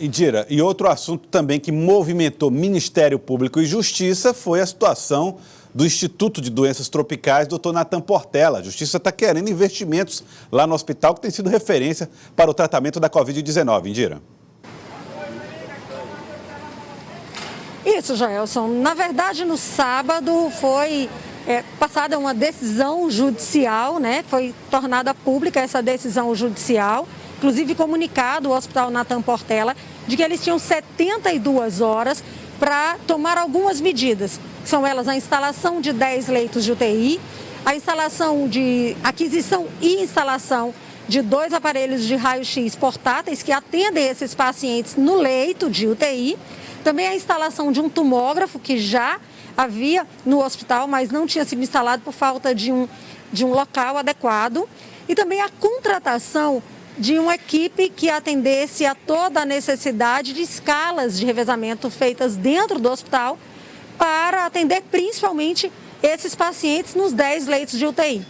Indira, e outro assunto também que movimentou Ministério Público e Justiça foi a situação do Instituto de Doenças Tropicais, Dr. Nathan Portela. A Justiça está querendo investimentos lá no hospital que tem sido referência para o tratamento da Covid-19. Indira. Isso, Joelson. Na verdade, no sábado foi passada uma decisão judicial, né? Foi tornada pública essa decisão judicial, inclusive comunicado ao Hospital Nathan Portela de que eles tinham 72 horas para tomar algumas medidas. São elas a instalação de 10 leitos de UTI, a instalação de aquisição e instalação de 2 aparelhos de raio-x portáteis que atendem esses pacientes no leito de UTI, também a instalação de um tomógrafo que já havia no hospital, mas não tinha sido instalado por falta de um local adequado, e também a contratação de uma equipe que atendesse a toda a necessidade de escalas de revezamento feitas dentro do hospital para atender principalmente esses pacientes nos 10 leitos de UTI.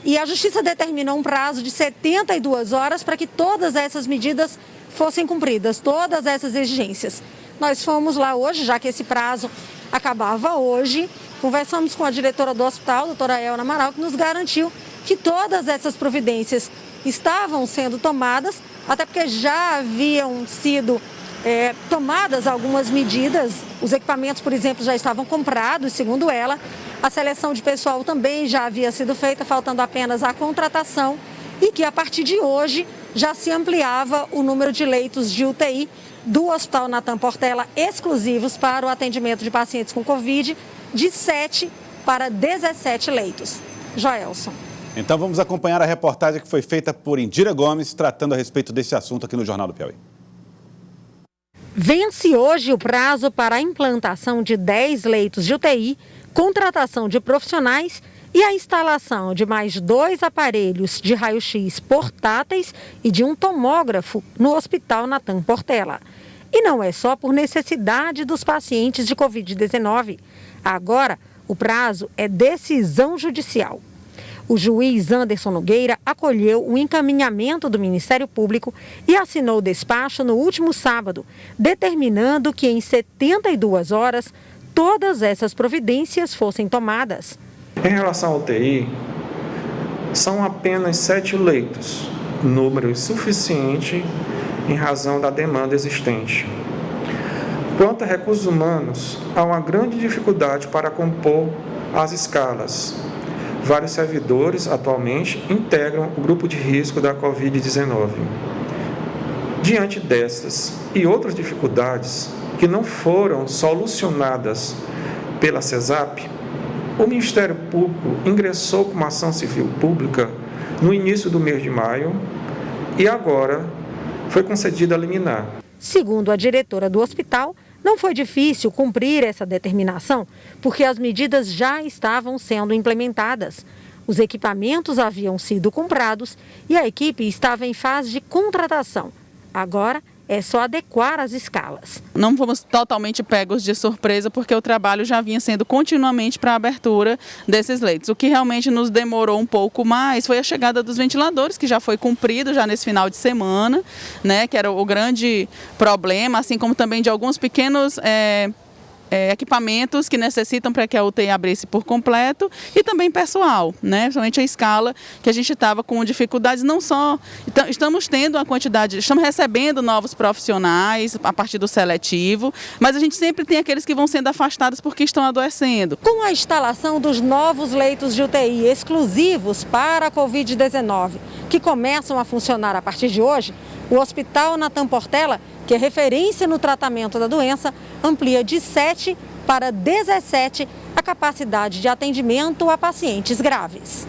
E a Justiça determinou um prazo de 72 horas para que todas essas medidas fossem cumpridas, todas essas exigências. Nós fomos lá hoje, já que esse prazo acabava hoje, conversamos com a diretora do hospital, a doutora Elna Amaral, que nos garantiu que todas essas providências estavam sendo tomadas, até porque já haviam sido tomadas algumas medidas. Os equipamentos, por exemplo, já estavam comprados, segundo ela. A seleção de pessoal também já havia sido feita, faltando apenas a contratação, e que a partir de hoje já se ampliava o número de leitos de UTI do Hospital Nathan Portela exclusivos para o atendimento de pacientes com Covid, de 7 para 17 leitos. Joelson. Então vamos acompanhar a reportagem que foi feita por Indira Gomes, tratando a respeito desse assunto aqui no Jornal do Piauí. Vence hoje o prazo para a implantação de 10 leitos de UTI, contratação de profissionais e a instalação de mais 2 aparelhos de raio-x portáteis e de um tomógrafo no Hospital Nathan Portela. E não é só por necessidade dos pacientes de Covid-19. Agora, o prazo é decisão judicial. O juiz Anderson Nogueira acolheu o encaminhamento do Ministério Público e assinou o despacho no último sábado, determinando que em 72 horas todas essas providências fossem tomadas. Em relação ao UTI, são apenas 7 leitos, número suficiente em razão da demanda existente. Quanto a recursos humanos, há uma grande dificuldade para compor as escalas. Vários servidores atualmente integram o grupo de risco da Covid-19. Diante dessas e outras dificuldades que não foram solucionadas pela CESAP, o Ministério Público ingressou com uma ação civil pública no início do mês de maio e agora foi concedida a liminar. Segundo a diretora do hospital, não foi difícil cumprir essa determinação, porque as medidas já estavam sendo implementadas. Os equipamentos haviam sido comprados e a equipe estava em fase de contratação. Agora é só adequar as escalas. Não fomos totalmente pegos de surpresa, porque o trabalho já vinha sendo continuamente para a abertura desses leitos. O que realmente nos demorou um pouco mais foi a chegada dos ventiladores, que já foi cumprido já nesse final de semana, né, que era o grande problema, assim como também de alguns pequenos equipamentos que necessitam para que a UTI abrisse por completo, e também pessoal, né? Principalmente a escala que a gente estava com dificuldades, não só estamos tendo a quantidade, estamos recebendo novos profissionais a partir do seletivo, mas a gente sempre tem aqueles que vão sendo afastados porque estão adoecendo. Com a instalação dos novos leitos de UTI exclusivos para a Covid-19, que começam a funcionar a partir de hoje, o Hospital Nathan Portela, que é referência no tratamento da doença, amplia de 7 para 17 a capacidade de atendimento a pacientes graves.